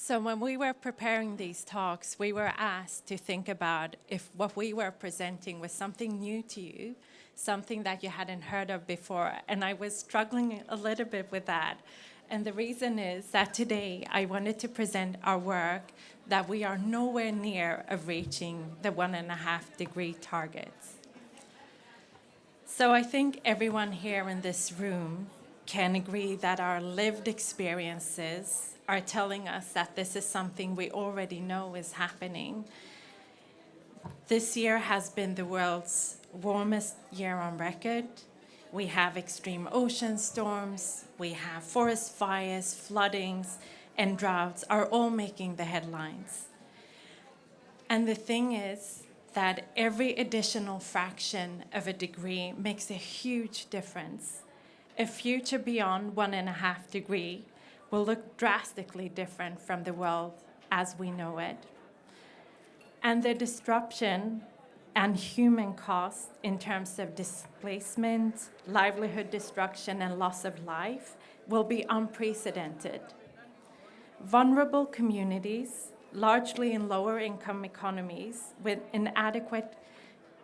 So when we were preparing these talks, we were asked to think about if what we were presenting was something new to you, something that you hadn't heard of before. And I was struggling a little bit with that. And the reason is that today I wanted to present our work that we are nowhere near of reaching the 1.5-degree targets. So I think everyone here in this room can agree that our lived experiences are telling us that this is something we already know is happening. This year has been the world's warmest year on record. We have extreme ocean storms, we have forest fires, floodings, and droughts are all making the headlines. And the thing is that every additional fraction of a degree makes a huge difference. A future beyond 1.5 degrees will look drastically different from the world as we know it. And the disruption and human cost in terms of displacement, livelihood destruction, and loss of life will be unprecedented. Vulnerable communities, largely in lower income economies with inadequate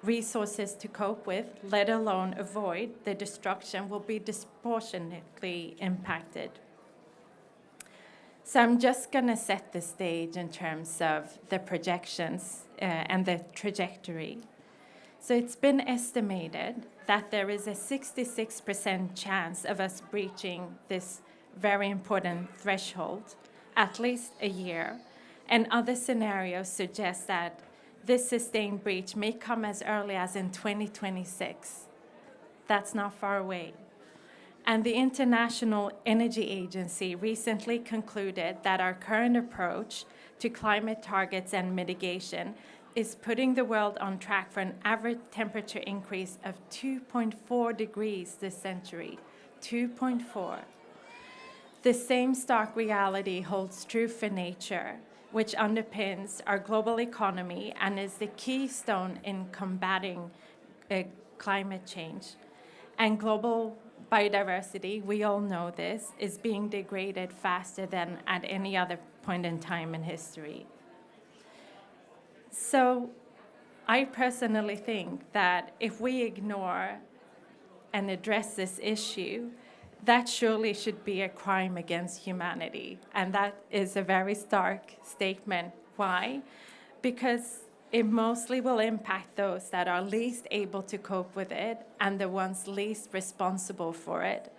resources to cope with, let alone avoid the destruction, will be disproportionately impacted. So I'm just going to set the stage in terms of the projections and the trajectory. So it's been estimated that there is a 66% chance of us breaching this very important threshold, at least a year. And other scenarios suggest that this sustained breach may come as early as in 2026. That's not far away. And the International Energy Agency recently concluded that our current approach to climate targets and mitigation is putting the world on track for an average temperature increase of 2.4 degrees this century. 2.4. The same stark reality holds true for nature, which underpins our global economy and is the keystone in combating climate change. And global biodiversity, we all know this, is being degraded faster than at any other point in time in history. So I personally think that if we ignore and address this issue, that surely should be a crime against humanity. And that is a very stark statement. Why? Because it mostly will impact those that are least able to cope with it and the ones least responsible for it.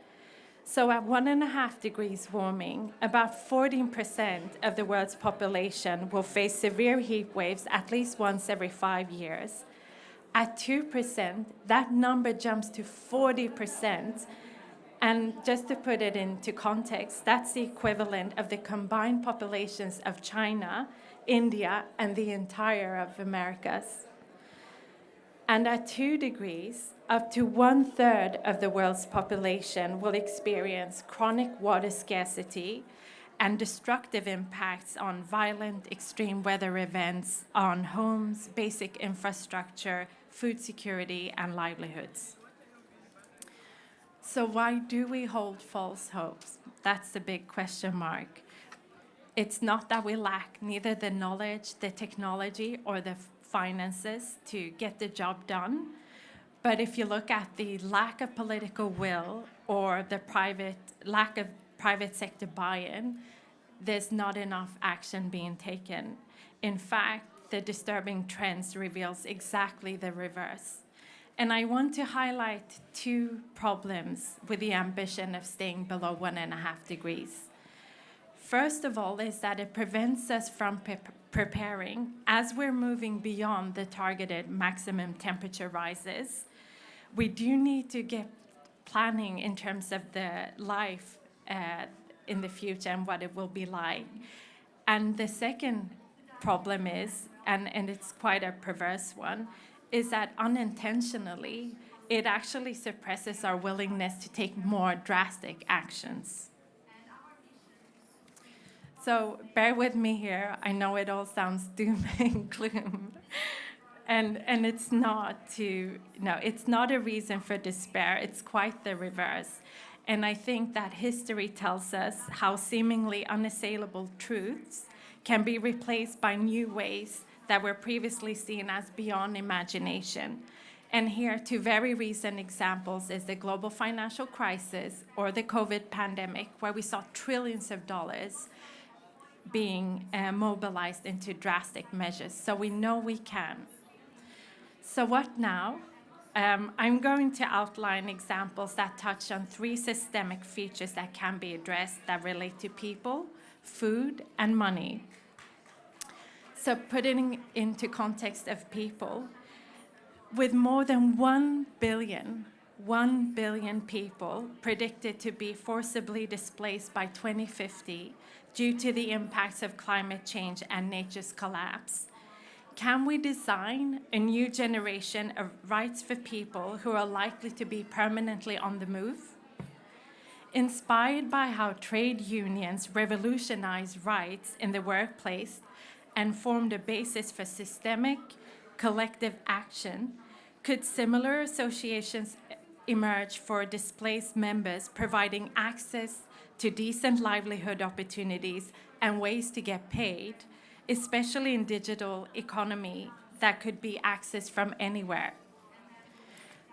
So at 1.5 degrees warming, about 14% of the world's population will face severe heat waves at least once every 5 years. At 2%, that number jumps to 40%. And just to put it into context, that's the equivalent of the combined populations of China, India, and the entire of Americas. And at 2 degrees, up to 1/3 of the world's population will experience chronic water scarcity and destructive impacts on violent extreme weather events on homes, basic infrastructure, food security, and livelihoods. So why do we hold false hopes? That's the big question mark. It's not that we lack neither the knowledge, the technology, or the finances to get the job done. But if you look at the lack of political will or the lack of private sector buy-in, there's not enough action being taken. In fact, the disturbing trends reveals exactly the reverse. And I want to highlight 2 problems with the ambition of staying below 1.5 degrees. First of all is that it prevents us from preparing as we're moving beyond the targeted maximum temperature rises. We do need to get planning in terms of the life in the future and what it will be like. And the second problem is, and it's quite a perverse one, is that unintentionally, it actually suppresses our willingness to take more drastic actions. So bear with me here. I know it all sounds doom and gloom. And it's not it's not a reason for despair. It's quite the reverse. And I think that history tells us how seemingly unassailable truths can be replaced by new ways that were previously seen as beyond imagination. And here, two very recent examples is the global financial crisis or the COVID pandemic, where we saw trillions of dollars being mobilized into drastic measures. So we know we can. So what now? I'm going to outline examples that touch on three systemic features that can be addressed that relate to people, food, and money. So putting into context of people, with more than 1 billion people predicted to be forcibly displaced by 2050 due to the impacts of climate change and nature's collapse, can we design a new generation of rights for people who are likely to be permanently on the move? Inspired by how trade unions revolutionized rights in the workplace and formed a basis for systemic, collective action, could similar associations emerge for displaced members, providing access to decent livelihood opportunities and ways to get paid, especially in digital economy that could be accessed from anywhere?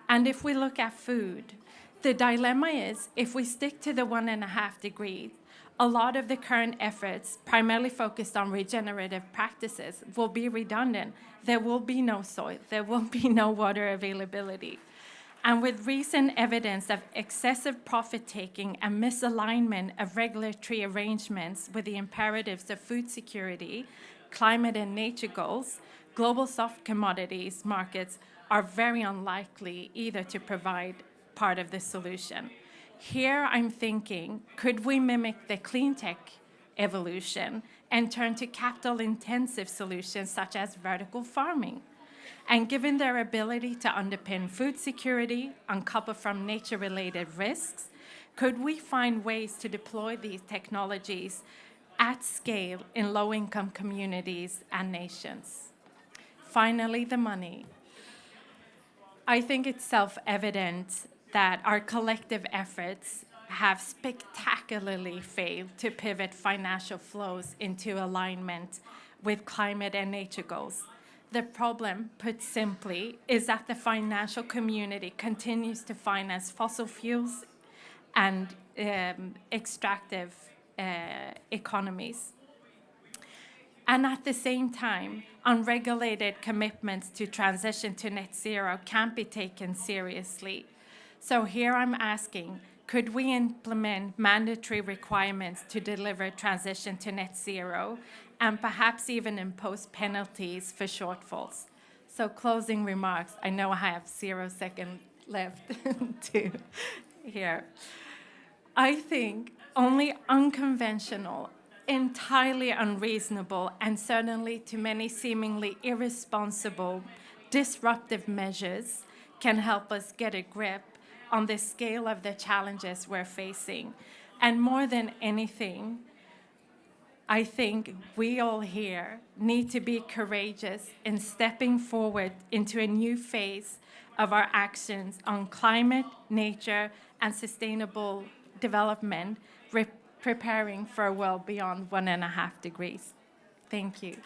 And if we look at food, the dilemma is if we stick to the 1.5 degrees, a lot of the current efforts, primarily focused on regenerative practices, will be redundant. There will be no soil, there will be no water availability. And with recent evidence of excessive profit-taking and misalignment of regulatory arrangements with the imperatives of food security, climate and nature goals, global soft commodities markets are very unlikely either to provide part of the solution. Here I'm thinking, could we mimic the clean tech evolution and turn to capital-intensive solutions such as vertical farming? And given their ability to underpin food security, uncoupled from nature-related risks, could we find ways to deploy these technologies at scale in low-income communities and nations? Finally, the money. I think it's self-evident that our collective efforts have spectacularly failed to pivot financial flows into alignment with climate and nature goals. The problem, put simply, is that the financial community continues to finance fossil fuels and extractive economies. And at the same time, unregulated commitments to transition to net zero can't be taken seriously. So here I'm asking, could we implement mandatory requirements to deliver transition to net zero and perhaps even impose penalties for shortfalls? So closing remarks, I know I have 0 seconds left to here. I think only unconventional, entirely unreasonable, and certainly to many seemingly irresponsible, disruptive measures can help us get a grip on the scale of the challenges we're facing. And more than anything, I think we all here need to be courageous in stepping forward into a new phase of our actions on climate, nature, and sustainable development, preparing for a world beyond 1.5 degrees. Thank you.